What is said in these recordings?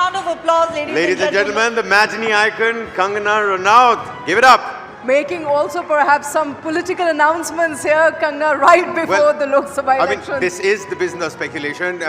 round of applause, Ladies and gentlemen, the matinee icon, Kangana Ranaut. Give it up. Making also perhaps some political announcements here, Kangana, right before the Lok Sabha elections. I mean, this is the business of speculation.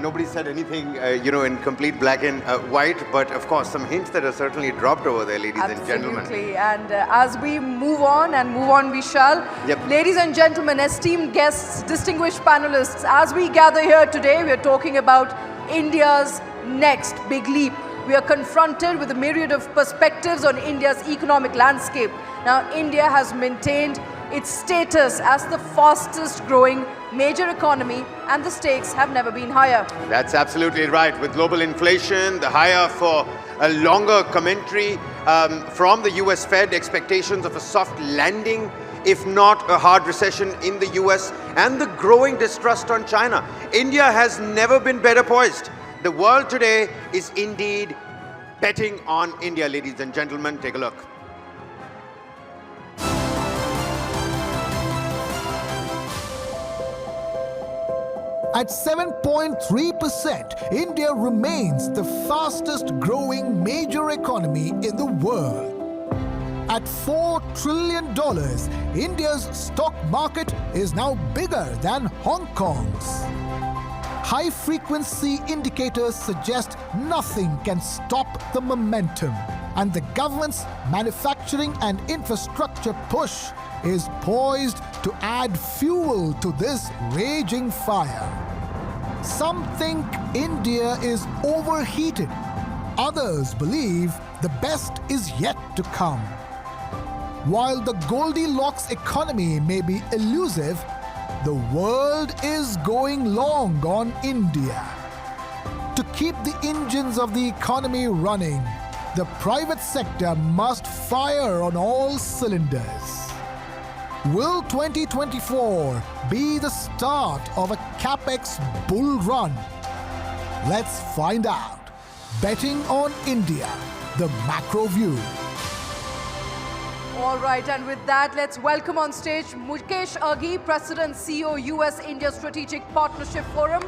Nobody said anything, in complete black and white, but of course, some hints that are certainly dropped over there, ladies and gentlemen. Absolutely. And as we move on we shall. Yep. Ladies and gentlemen, esteemed guests, distinguished panelists, as we gather here today, we are talking about India's next big leap. We are confronted with a myriad of perspectives on India's economic landscape. Now, India has maintained its status as the fastest growing major economy, and the stakes have never been higher. That's absolutely right. With global inflation, the higher for a longer commentary from the US Fed, expectations of a soft landing, if not a hard recession in the US, and the growing distrust on China. India has never been better poised. The world today is indeed betting on India, ladies and gentlemen. Take a look. At 7.3%, India remains the fastest growing major economy in the world. At $4 trillion, India's stock market is now bigger than Hong Kong's. High-frequency indicators suggest nothing can stop the momentum, and the government's manufacturing and infrastructure push is poised to add fuel to this raging fire. Some think India is overheated. Others believe the best is yet to come. While the Goldilocks economy may be elusive, the world is going long on India. To keep the engines of the economy running, the private sector must fire on all cylinders. Will 2024 be the start of a capex bull run? Let's find out. Betting on India, the macro view. All right, and with that, let's welcome on stage Mukesh, Aghi, President, CEO, US-India Strategic Partnership Forum.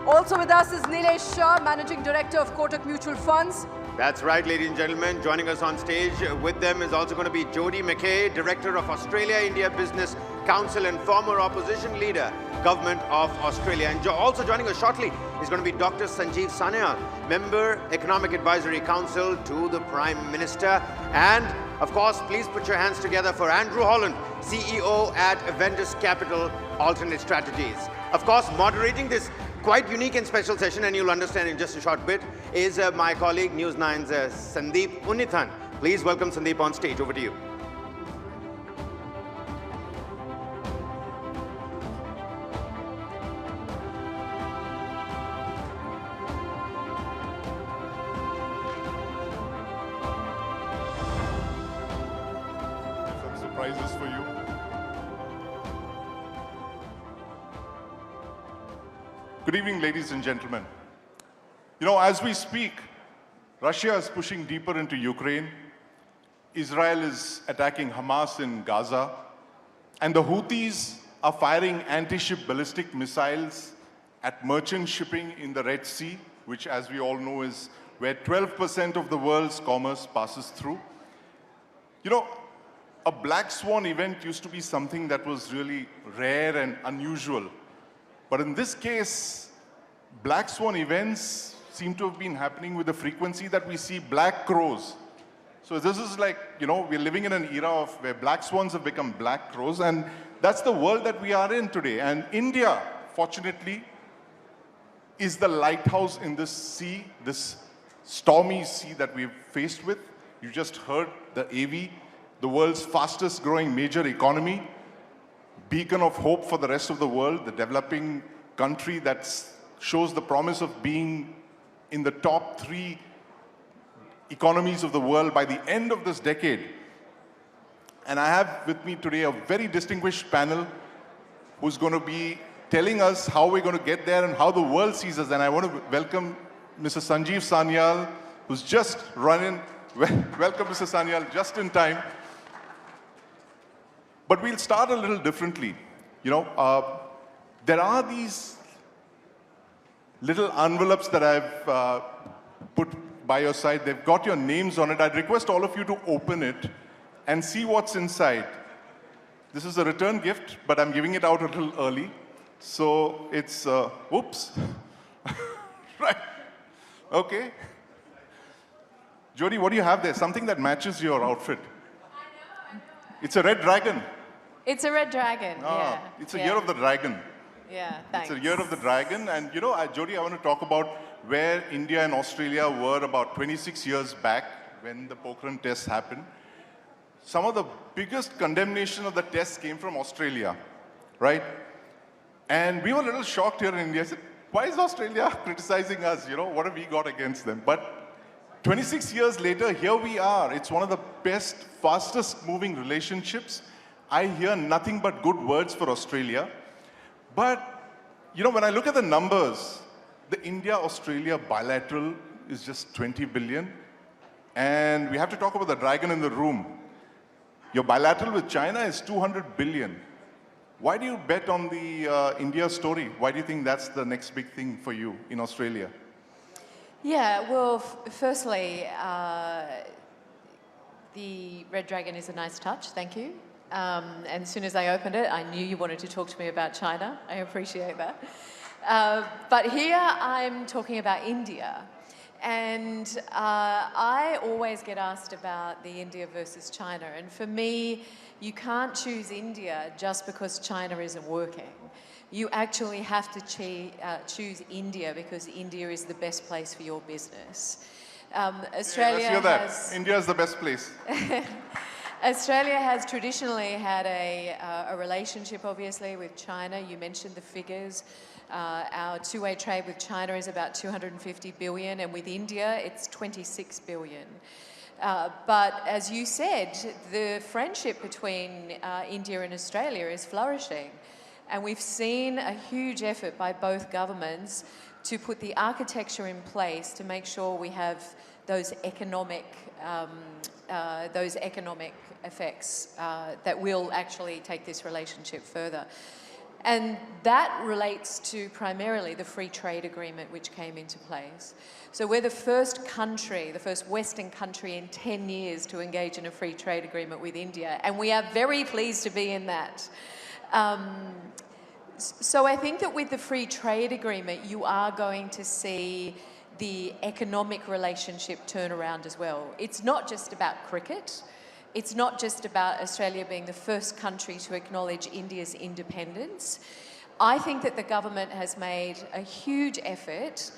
Also with us is Nilesh, Shah, Managing Director of Kotak Mutual Funds. That's right, ladies and gentlemen. Joining us on stage with them is also going to be Jody Mckay, Director of Australia-India Business Council and former opposition leader, Government of Australia. And also joining us shortly is going to be Dr. Sanjiv, Member, Economic Advisory Council to the Prime Minister. And, of course, please put your hands together for Andrew Holland, CEO at Avendus Capital Alternate Strategies. Of course, moderating this quite unique and special session, and you'll understand in just a short bit, is my colleague, News9's Sandeep Unnithan. Please welcome Sandeep on stage. Over to you. Some surprises for you. Good evening, ladies and gentlemen. As we speak, Russia is pushing deeper into Ukraine. Israel is attacking Hamas in Gaza. And the Houthis are firing anti-ship ballistic missiles at merchant shipping in the Red Sea, which, as we all know, is where 12% of the world's commerce passes through. A black swan event used to be something that was really rare and unusual. But in this case, black swan events seem to have been happening with the frequency that we see black crows. So this is like, we're living in an era of where black swans have become black crows, and that's the world that we are in today. And India, fortunately, is the lighthouse in this sea, this stormy sea that we've faced with. You just heard the AV, the world's fastest growing major economy, beacon of hope for the rest of the world, the developing country that shows the promise of being in the top 3 economies of the world by the end of this decade. And I have with me today a very distinguished panel who's going to be telling us how we're going to get there and how the world sees us. And I want to welcome Mr. Sanjiv Sanyal, who's just running. Welcome, Mr. Sanyal, just in time. But we'll start a little differently. There are these little envelopes that I've put by your side. They've got your names on it. I'd request all of you to open it and see what's inside. This is a return gift, but I'm giving it out a little early. So it's, whoops. Right. Okay. Jody, what do you have there? Something that matches your outfit. I know. It's a red dragon. It's a red dragon, yeah. It's a year of the dragon. Yeah, thanks. It's a year of the dragon. And you know, Jody, I want to talk about where India and Australia were about 26 years back when the Pokhran test happened. Some of the biggest condemnation of the test came from Australia, right? And we were a little shocked here in India. I said, why is Australia criticizing us? You know, what have we got against them? But 26 years later, here we are. It's one of the best, fastest moving relationships. I hear nothing but good words for Australia. But, you know, when I look at the numbers, the India-Australia bilateral is just 20 billion. And we have to talk about the dragon in the room. Your bilateral with China is 200 billion. Why do you bet on the India story? Why do you think that's the next big thing for you in Australia? Yeah, well, firstly, the red dragon is a nice touch, thank you. And as soon as I opened it, I knew you wanted to talk to me about China. I appreciate that. But here I'm talking about India. And I always get asked about the India versus China. And for me, you can't choose India just because China isn't working. You actually have to choose India because India is the best place for your business. Australia let's hear that. India is the best place. Australia has traditionally had a relationship, obviously, with China. You mentioned the figures. Our two-way trade with China is about 250 billion, and with India, it's 26 billion. But as you said, the friendship between India and Australia is flourishing. And we've seen a huge effort by both governments to put the architecture in place to make sure we have those economic effects that will actually take this relationship further. And that relates to primarily the free trade agreement which came into place. So we're the first country, the first Western country in 10 years to engage in a free trade agreement with India, and we are very pleased to be in that. So I think that with the free trade agreement, you are going to see the economic relationship turn around as well. It's not just about cricket. It's not just about Australia being the first country to acknowledge India's independence. I think that the government has made a huge effort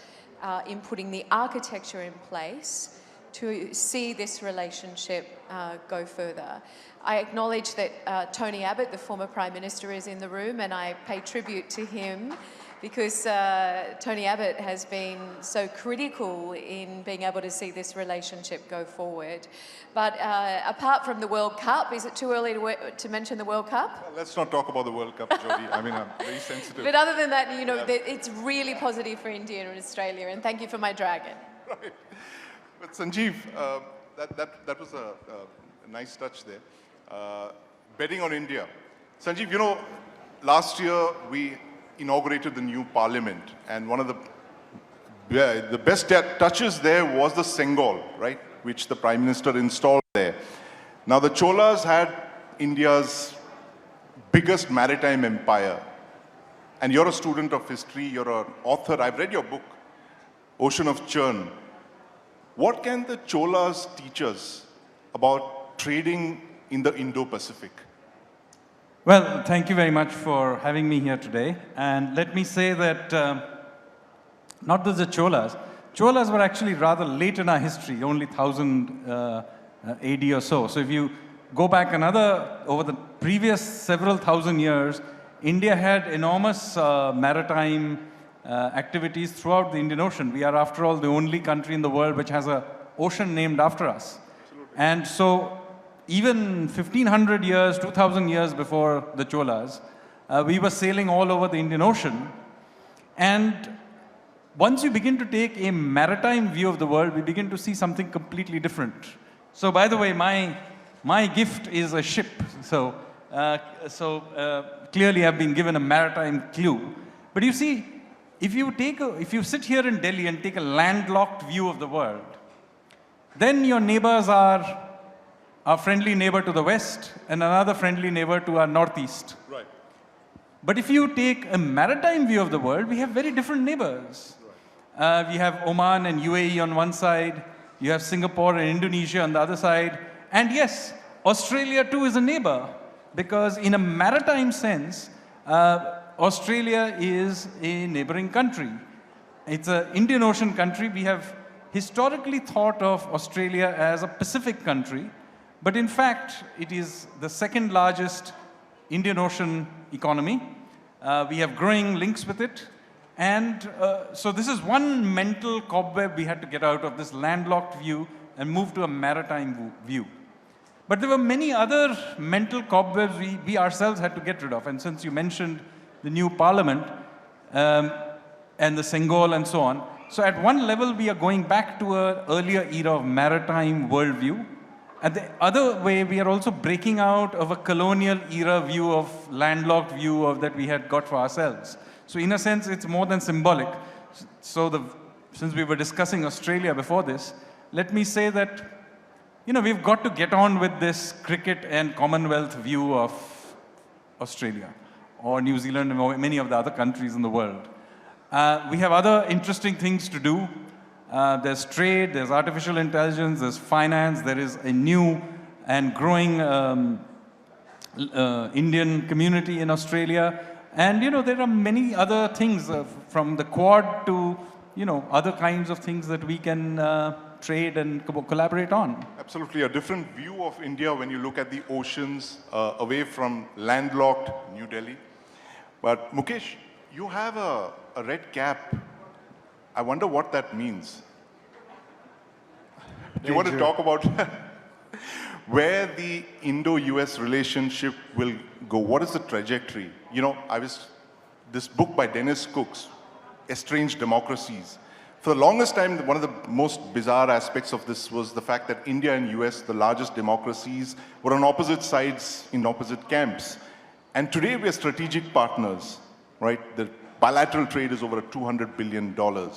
in putting the architecture in place to see this relationship go further. I acknowledge that Tony Abbott, the former Prime Minister, is in the room, and I pay tribute to him because Tony Abbott has been so critical in being able to see this relationship go forward. But apart from the World Cup, is it too early to mention the World Cup? Let's not talk about the World Cup, Jody. I mean, I'm very sensitive. But other than that, you know, it's really positive for India and Australia, and thank you for my dragon. Right. But Sanjiv, that was a nice touch there. Betting on India. Sanjiv, you know, last year we inaugurated the new parliament, and one of the best touches there was the Sanyal, right, which the Prime Minister installed there. Now the Cholas had India's biggest maritime empire, and you're a student of history, you're an author. I've read your book, Ocean of Churn. What can the Cholas teach us about trading in the Indo-Pacific? Well, thank you very much for having me here today. And let me say that not just the Cholas. Cholas were actually rather late in our history, only 1000 AD or so. So if you go back over the previous several thousand years, India had enormous maritime activities throughout the Indian Ocean. We are, after all, the only country in the world which has an ocean named after us. Absolutely. And so even 1500 years, 2000 years before the Cholas, we were sailing all over the Indian Ocean. And once you begin to take a maritime view of the world, we begin to see something completely different. So by the way, my gift is a ship. So clearly I've been given a maritime clue. But you see, if you sit here in Delhi and take a landlocked view of the world, then your neighbors are our friendly neighbor to the west and another friendly neighbor to our northeast. Right. But if you take a maritime view of the world, we have very different neighbors. We have Oman and UAE on one side, you have Singapore and Indonesia on the other side, and yes, Australia too is a neighbor, because in a maritime sense, Australia is a neighboring country. It's an Indian Ocean country. We have historically thought of Australia as a Pacific country, but in fact, it is the second largest Indian Ocean economy. We have growing links with it. And so this is one mental cobweb we had to get out of, this landlocked view, and move to a maritime view. But there were many other mental cobwebs we ourselves had to get rid of. And since you mentioned the new parliament and the Sanyal and so on, so at one level we are going back to an earlier era of maritime worldview. At the other way, we are also breaking out of a colonial era view of landlocked view of that we had got for ourselves. So in a sense, it's more than symbolic. So since we were discussing Australia before this, let me say that, we've got to get on with this cricket and Commonwealth view of Australia or New Zealand and many of the other countries in the world. We have other interesting things to do. There's trade, there's artificial intelligence, there's finance, there is a new and growing Indian community in Australia. And, there are many other things from the Quad to, other kinds of things that we can trade and collaborate on. Absolutely, a different view of India when you look at the oceans away from landlocked New Delhi. But Mukesh, you have a red cap. I wonder what that means. Do you want to talk about where the Indo-US relationship will go? What is the trajectory? This book by Dennis Cook's, Estranged Democracies. For the longest time, one of the most bizarre aspects of this was the fact that India and US, the largest democracies, were on opposite sides in opposite camps. And today we are strategic partners, right? The bilateral trade is over $200 billion. Do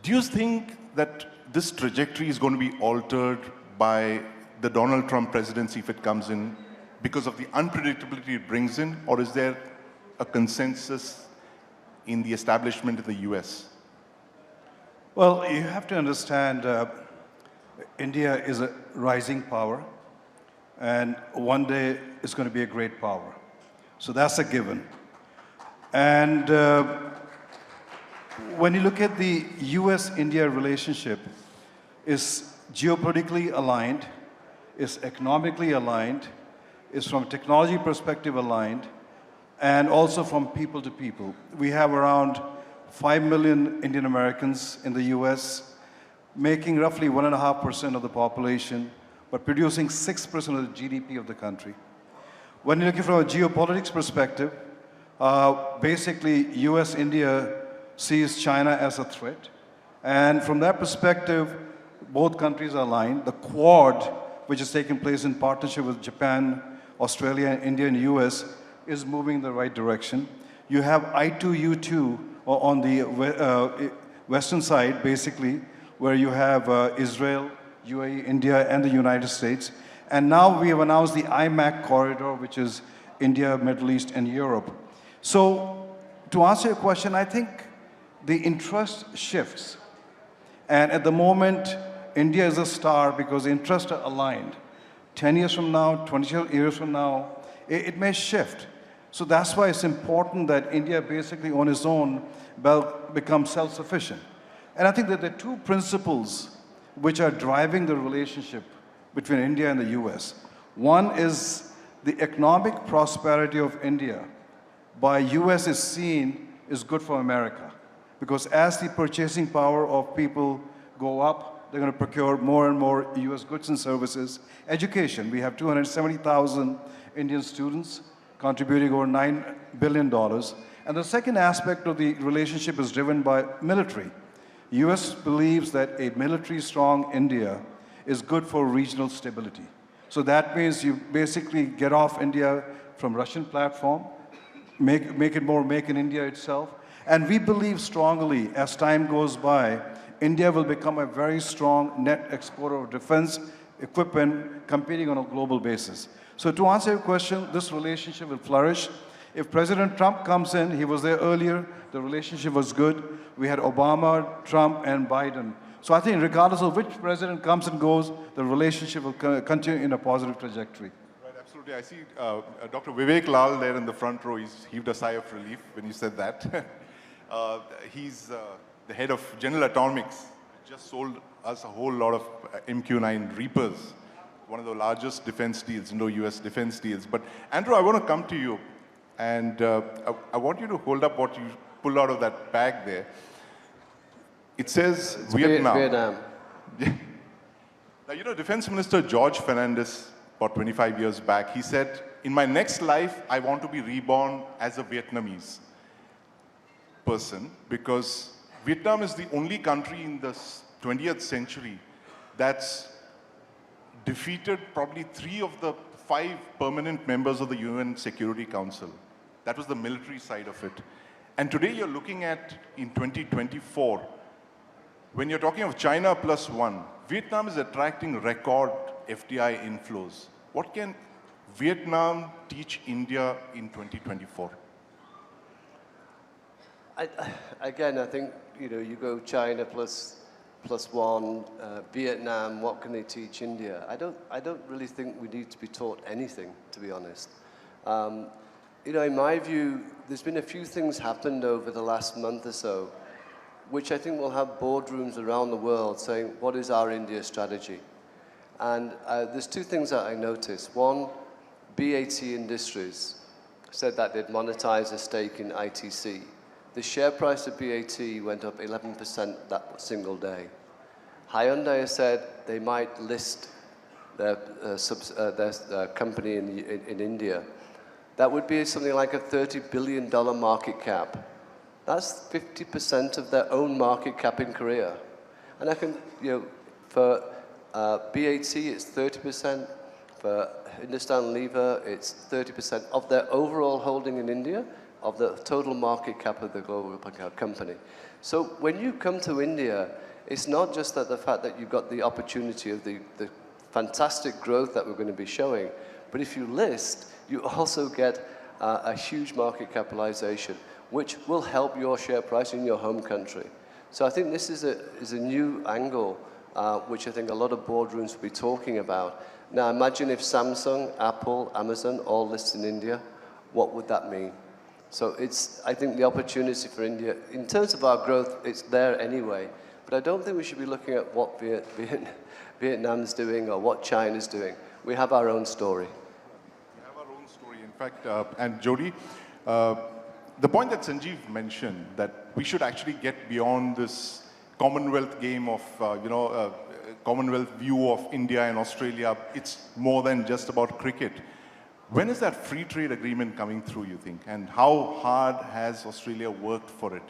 you think that this trajectory is going to be altered by the Donald Trump presidency if it comes in because of the unpredictability it brings in, or is there a consensus in the establishment in the US? Well, you have to understand, India is a rising power, and one day it's going to be a great power. So that's a given. And when you look at the US-India relationship, it's geopolitically aligned, it's economically aligned, it's from a technology perspective aligned, and also from people to people. We have around 5 million Indian Americans in the US, making roughly 1.5% of the population, but producing 6% of the GDP of the country. When you're looking from a geopolitics perspective, basically US-India sees China as a threat. And from that perspective, both countries are aligned. The Quad, which is taking place in partnership with Japan, Australia, India, and US, is moving in the right direction. You have I2U2 on the western side, basically, where you have Israel, UAE, India, and the United States. And now we have announced the IMAC corridor, which is India, Middle East, and Europe. So to answer your question, I think the interest shifts. And at the moment, India is a star because interests are aligned. 10 years from now, 20 years from now, it may shift. So that's why it's important that India basically on its own becomes self-sufficient. And I think that the two principles which are driving the relationship between India and the US. One is the economic prosperity of India by US is seen is good for America. Because as the purchasing power of people go up, they're going to procure more and more US goods and services. Education, we have 270,000 Indian students contributing over $9 billion. And the second aspect of the relationship is driven by military. US believes that a military strong India is good for regional stability. So that means you basically get off India from Russian platform, make it more make in India itself. And we believe strongly, as time goes by, India will become a very strong net exporter of defense equipment competing on a global basis. So to answer your question, this relationship will flourish. If President Trump comes in, he was there earlier, the relationship was good. We had Obama, Trump, and Biden. So I think regardless of which president comes and goes, the relationship will continue in a positive trajectory. Right, absolutely. I see Dr. Vivek Lal there in the front row. He's heaved a sigh of relief when you said that. He's the head of General Atomics. Just sold us a whole lot of MQ-9 Reapers, one of the largest defense deals, IndoUS defense deals. But Andrew, I want to come to you, and I want you to hold up what you pulled out of that bag there. It says Vietnam. Vietnam. Now, you know, Defense Minister George Fernandes, about 25 years back, he said, in my next life, I want to be reborn as a Vietnamese person, because Vietnam is the only country in the 20th century that's defeated probably 3 of the 5 permanent members of the UN Security Council. That was the military side of it. And today you're looking at, in 2024, when you're talking of China +1, Vietnam is attracting record FDI inflows. What can Vietnam teach India in 2024? Again, I think, you know, you go China +1, Vietnam, what can they teach India? I don't really think we need to be taught anything, to be honest. You know, in my view, there's been a few things happened over the last month or so, which I think will have boardrooms around the world saying, what is our India strategy? And there's 2 things that I noticed. One, BAT Industries said that they'd monetize a stake in ITC. The share price of BAT went up 11% that single day. Hyundai has said they might list their company in India. That would be something like a $30 billion market cap. That's 50% of their own market cap in Korea. And I can, you know, for BAT, it's 30%. For Hindustan Lever, it's 30% of their overall holding in India, of the total market cap of the global company. So when you come to India, it's not just that the fact that you've got the opportunity of the fantastic growth that we're going to be showing, but if you list, you also get a huge market capitalization, which will help your share price in your home country. So I think this is a new angle, which I think a lot of boardrooms will be talking about. Now imagine if Samsung, Apple, Amazon all list in India, what would that mean? So I think the opportunity for India, in terms of our growth, it's there anyway. But I don't think we should be looking at what Vietnam's doing or what China's doing. We have our own story. We have our own story. In fact, and Jody, the point that Sanjiv mentioned, that we should actually get beyond this Commonwealth game of, Commonwealth view of India and Australia. It's more than just about cricket. When is that free trade agreement coming through, you think? And how hard has Australia worked for it?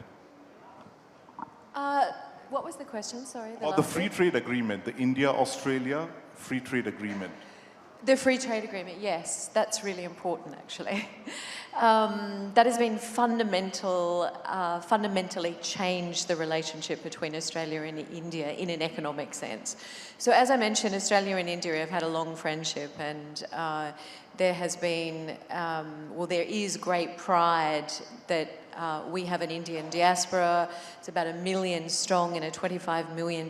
What was the question? Sorry. The free trade agreement, the India-Australia free trade agreement. The free trade agreement, yes, that's really important actually. That has been fundamentally changed the relationship between Australia and India in an economic sense. So as I mentioned, Australia and India have had a long friendship, and there has been, there is great pride that we have an Indian diaspora. It's about 1 million strong in a 25 million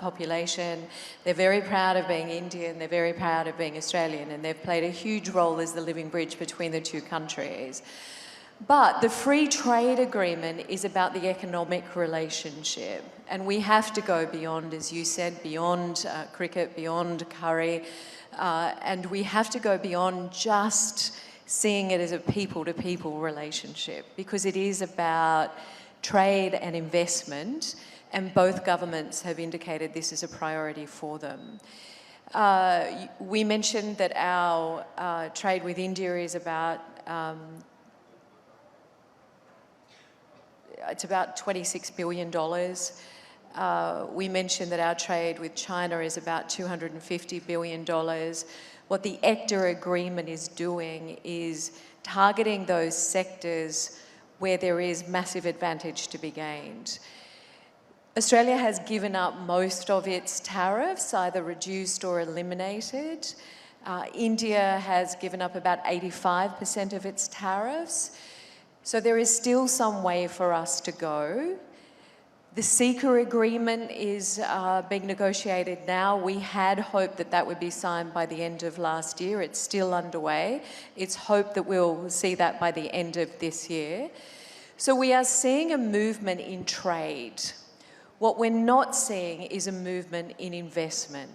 population. They're very proud of being Indian, they're very proud of being Australian, and they've played a huge role as the living bridge between the 2 countries. But the free trade agreement is about the economic relationship, and we have to go beyond, as you said, beyond cricket, beyond curry, and we have to go beyond just seeing it as a people-to-people relationship, because it is about trade and investment, and both governments have indicated this is a priority for them. We mentioned that our trade with India is about it's about $26 billion. We mentioned that our trade with China is about $250 billion. What the ECTA agreement is doing is targeting those sectors where there is massive advantage to be gained. Australia has given up most of its tariffs, either reduced or eliminated. India has given up about 85% of its tariffs. So there is still some way for us to go. The CECA agreement is being negotiated now. We had hoped that that would be signed by the end of last year. It's still underway. It's hoped that we'll see that by the end of this year. So we are seeing a movement in trade. What we're not seeing is a movement in investment.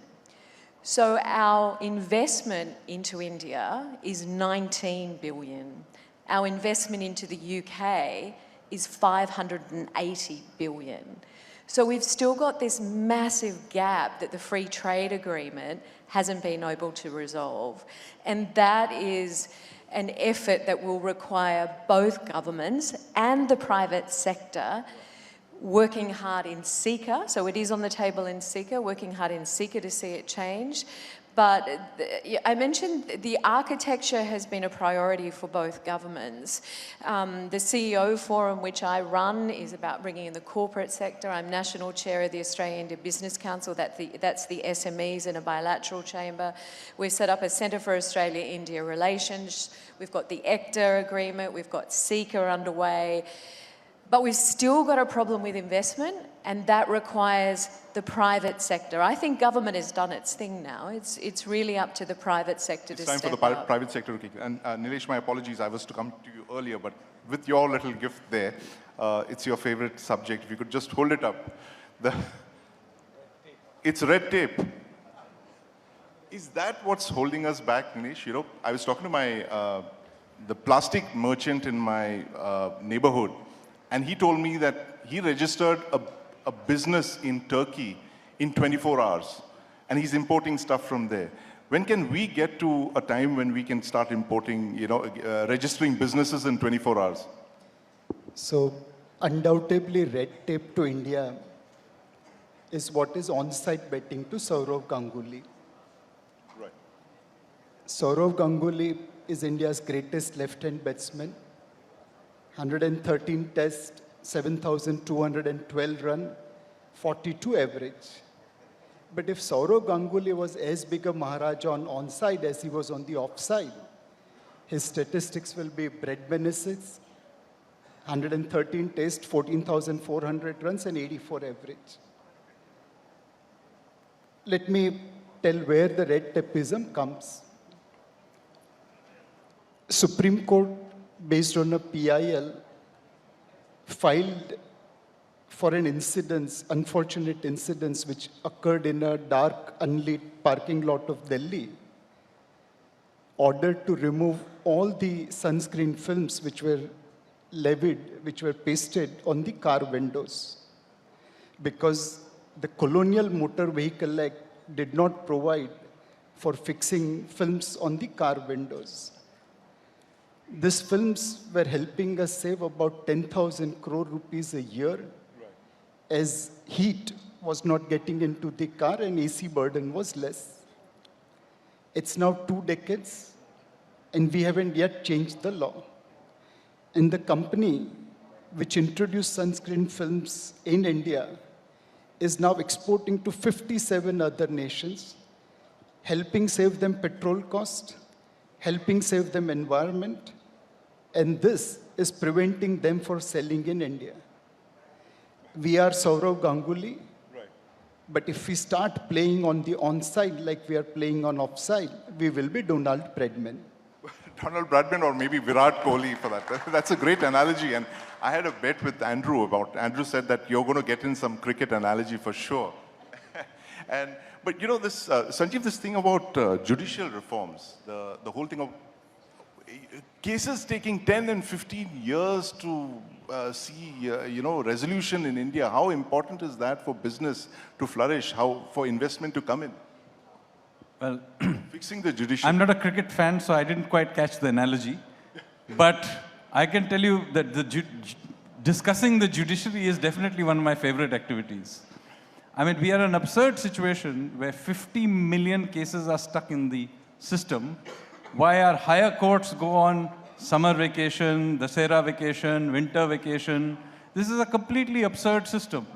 So our investment into India is 19 billion. Our investment into the UK is 580 billion. So we've still got this massive gap that the free trade agreement hasn't been able to resolve. And that is an effort that will require both governments and the private sector working hard in CECA, so it is on the table in CECA, working hard in CECA to see it change. But I mentioned the architecture has been a priority for both governments. The CEO forum, which I run, is about bringing in the corporate sector. I'm national chair of the Australia-India Business Council. That's the SMEs in a bilateral chamber. We've set up a Centre for Australia-India Relations. We've got the ECTA agreement. We've got CECA underway. But we've still got a problem with investment, and that requires the private sector. I think government has done its thing now. It's really up to the private sector to step up. It's time for the private sector to kick in. And Nilesh, my apologies, I was to come to you earlier, but with your little gift there, it's your favorite subject. If you could just hold it up. It's red tape. Is that what's holding us back, Nilesh? You know, I was talking to my the plastic merchant in my neighborhood, and he told me that he registered a business in Turkey in 24 hours, and he's importing stuff from there. When can we get to a time when we can start importing, registering businesses in 24 hours? So, undoubtedly, red tape to India is what is on-site betting to Sourav Ganguly. Right. Sourav Ganguly is India's greatest left-hand batsman. 113 tests, 7,212 run, 42 average. But if Sourav Ganguly was as big a Maharaja on onside as he was on the offside, his statistics will be bread benefits, 113 tests, 14,400 runs and 84 average. Let me tell where the red tapeism comes. Supreme Court, based on a PIL, filed for an incident, unfortunate incident which occurred in a dark, unlit parking lot of Delhi, ordered to remove all the sunscreen films which were levied, which were pasted on the car windows. Because the Colonial Motor Vehicle Act did not provide for fixing films on the car windows. These films were helping us save about 10,000 crore rupees a year, as heat was not getting into the car and AC burden was less. It's now 2 decades, and we haven't yet changed the law. And the company which introduced sunscreen films in India is now exporting to 57 other nations, helping save them petrol cost, helping save them environment, and this is preventing them from selling in India. We are Sourav Ganguly, right. But if we start playing on the onside like we are playing on offside, we will be Donald Bradman. Donald Bradman or maybe Virat Kohli for that. That's a great analogy. And I had a bet with Andrew Andrew said that you're going to get in some cricket analogy for sure. But you know, this, Sanjiv, this thing about judicial reforms, the whole thing of cases taking 10 and 15 years to see, resolution in India. How important is that for business to flourish? How for investment to come in? Well, fixing the judiciary. I'm not a cricket fan, so I didn't quite catch the analogy. But I can tell you that discussing the judiciary is definitely one of my favorite activities. I mean, we are in an absurd situation where 50 million cases are stuck in the system, why our higher courts go on summer vacation, Dasera vacation, winter vacation. This is a completely absurd system.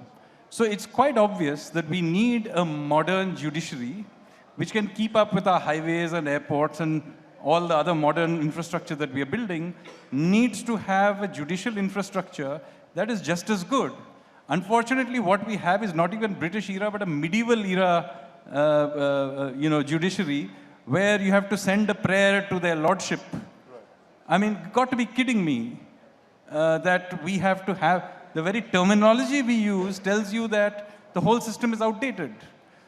So it's quite obvious that we need a modern judiciary which can keep up with our highways and airports and all the other modern infrastructure that we are building, needs to have a judicial infrastructure that is just as good. Unfortunately, what we have is not even British era, but a medieval era judiciary, where you have to send a prayer to their lordship. I mean, you've got to be kidding me that we have to have, the very terminology we use tells you that the whole system is outdated.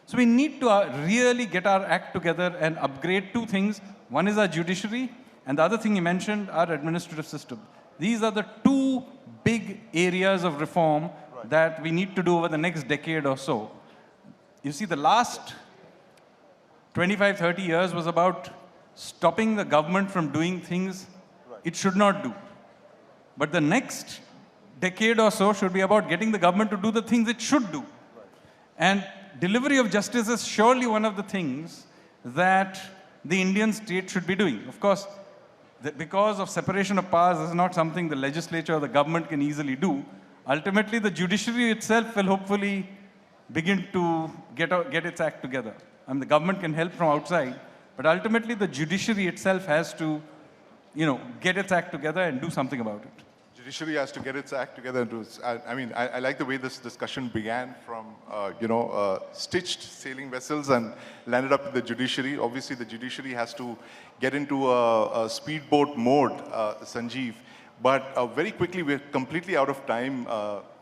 So we need to really get our act together and upgrade two things. One is our judiciary, and the other thing you mentioned, our administrative system. These are the two big areas of reform that we need to do over the next decade or so. You see, the last 25, 30 years was about stopping the government from doing things it should not do. But the next decade or so should be about getting the government to do the things it should do. And delivery of justice is surely one of the things that the Indian state should be doing. Of course, because of separation of powers, this is not something the legislature or the government can easily do. Ultimately, the judiciary itself will hopefully begin to get its act together. I mean, the government can help from outside, but ultimately the judiciary itself has to, get its act together and do something about it. Judiciary has to get its act together. I like the way this discussion began from, stitched sailing vessels and landed up with the judiciary. Obviously, the judiciary has to get into a speedboat mode, Sanjiv. But very quickly, we're completely out of time,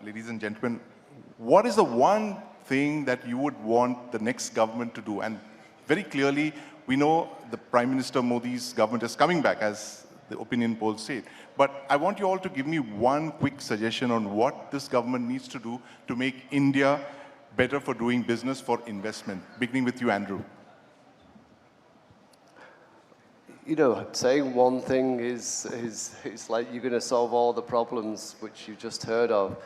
ladies and gentlemen. What is the one thing that you would want the next government to do? And very clearly, we know the Prime Minister Modi's government is coming back, as the opinion polls say. But I want you all to give me one quick suggestion on what this government needs to do to make India better for doing business, for investment. Beginning with you, Andrew. Saying one thing is like you're going to solve all the problems which you just heard of.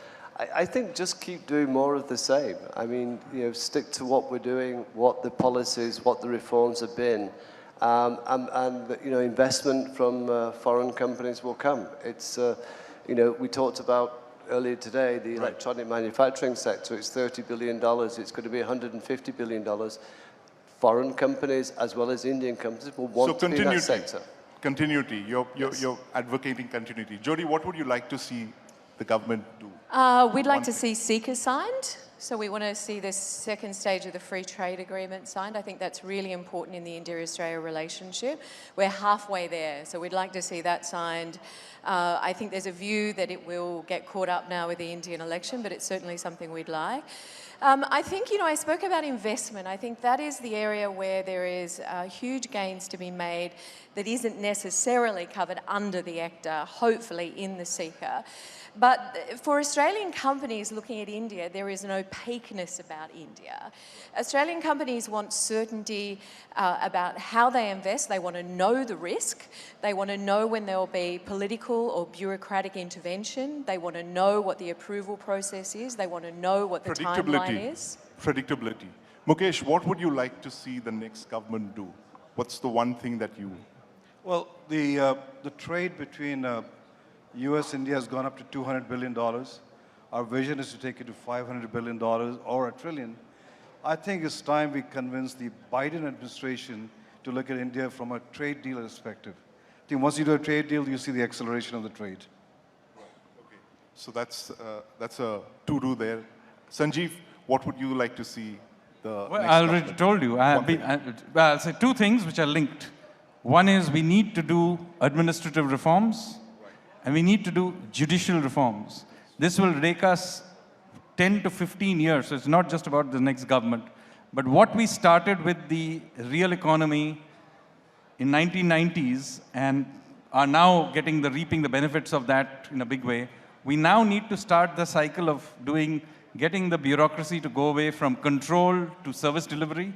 I think just keep doing more of the same. I mean, stick to what we're doing, what the policies, what the reforms have been. And investment from foreign companies will come. It's, we talked about earlier today, the electronic manufacturing sector, it's $30 billion, it's going to be $150 billion. Foreign companies, as well as Indian companies, will want to be in that sector. Continuity, you're advocating continuity. Jody, what would you like to see the government do? We'd like to see CECA signed. So we want to see the second stage of the free trade agreement signed. I think that's really important in the India-Australia relationship. We're halfway there, so we'd like to see that signed. I think there's a view that it will get caught up now with the Indian election, but it's certainly something we'd like. I think, I spoke about investment. I think that is the area where there is huge gains to be made that isn't necessarily covered under the ACTA, hopefully in the CECA. But for Australian companies looking at India, there is an opaqueness about India. Australian companies want certainty about how they invest. They want to know the risk. They want to know when there will be political or bureaucratic intervention. They want to know what the approval process is. They want to know what the timeline is. Predictability. Mukesh, what would you like to see the next government do? What's the one thing that you... Well, the trade between US-India has gone up to $200 billion. Our vision is to take it to $500 billion or $1 trillion. I think it's time we convince the Biden administration to look at India from a trade deal perspective. I think once you do a trade deal, you see the acceleration of the trade. Okay. So that's a to-do there. Sanjiv, what would you like to see the next I already told you. I'll say two things which are linked. One is we need to do administrative reforms, and we need to do judicial reforms. This will take us 10 to 15 years, so it's not just about the next government. But what we started with the real economy in 1990s and are now reaping the benefits of that in a big way, we now need to start the cycle of getting the bureaucracy to go away from control to service delivery,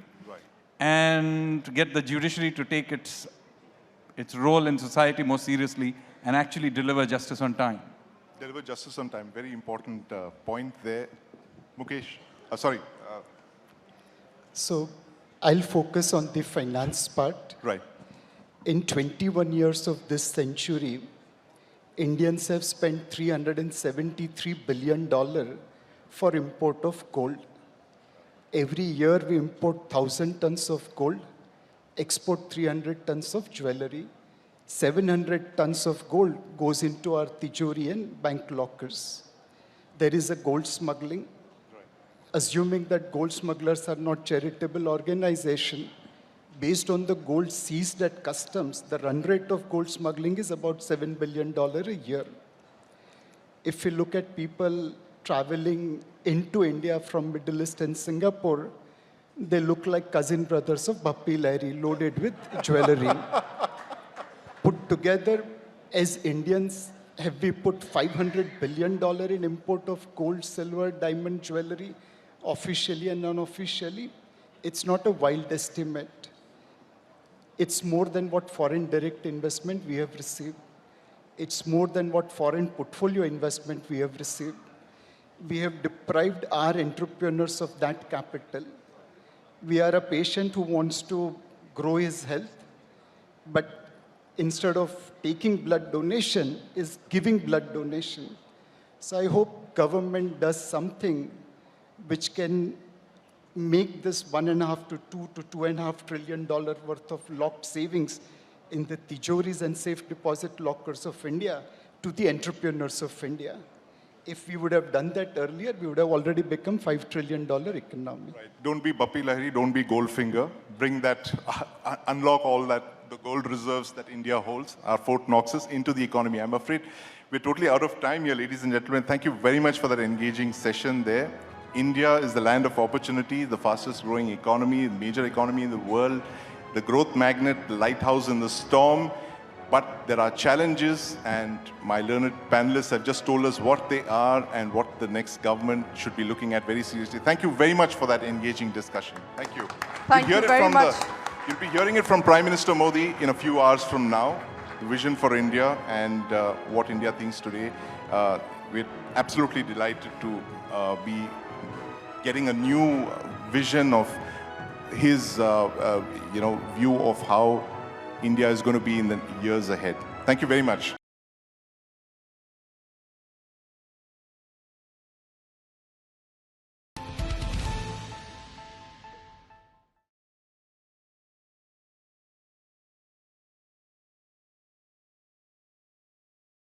and to get the judiciary to take its role in society more seriously and actually deliver justice on time. Deliver justice on time, very important point there. Mukesh, So I'll focus on the finance part. Right. In 21 years of this century, Indians have spent $373 billion for import of gold. Every year we import 1,000 tons of gold, export 300 tons of jewelry. 700 tons of gold goes into our tijori and bank lockers. There is a gold smuggling. Assuming that gold smugglers are not charitable organization, based on the gold seized at customs, the run rate of gold smuggling is about $7 billion a year. If we look at people traveling into India from Middle East and Singapore, they look like cousin brothers of Bappi Lahiri, loaded with jewelry. Put together, as Indians, have we put $500 billion in import of gold, silver, diamond jewelry, officially and unofficially? It's not a wild estimate. It's more than what foreign direct investment we have received. It's more than what foreign portfolio investment we have received. We have deprived our entrepreneurs of that capital. We are a patient who wants to grow his health, but instead of taking blood donation, is giving blood donation. So I hope government does something which can make this $1.5 to $2.5 trillion worth of locked savings in the tijoris and safe deposit lockers of India to the entrepreneurs of India. If we would have done that earlier, we would have already become $5 trillion economy. Right. Don't be Bappi Lahiri, don't be Goldfinger. Bring that, unlock all that, the gold reserves that India holds, our Fort Knoxes, into the economy. I'm afraid we're totally out of time here, ladies and gentlemen. Thank you very much for that engaging session there. India is the land of opportunity, the fastest growing economy, major economy in the world, the growth magnet, the lighthouse in the storm. But there are challenges, and my learned panelists have just told us what they are and what the next government should be looking at very seriously. Thank you very much for that engaging discussion. Thank you. Thank you very much. You'll be hearing it from Prime Minister Modi in a few hours from now, the vision for India and what India thinks today. We're absolutely delighted to be getting a new vision of his view of how India is going to be in the years ahead. Thank you very much.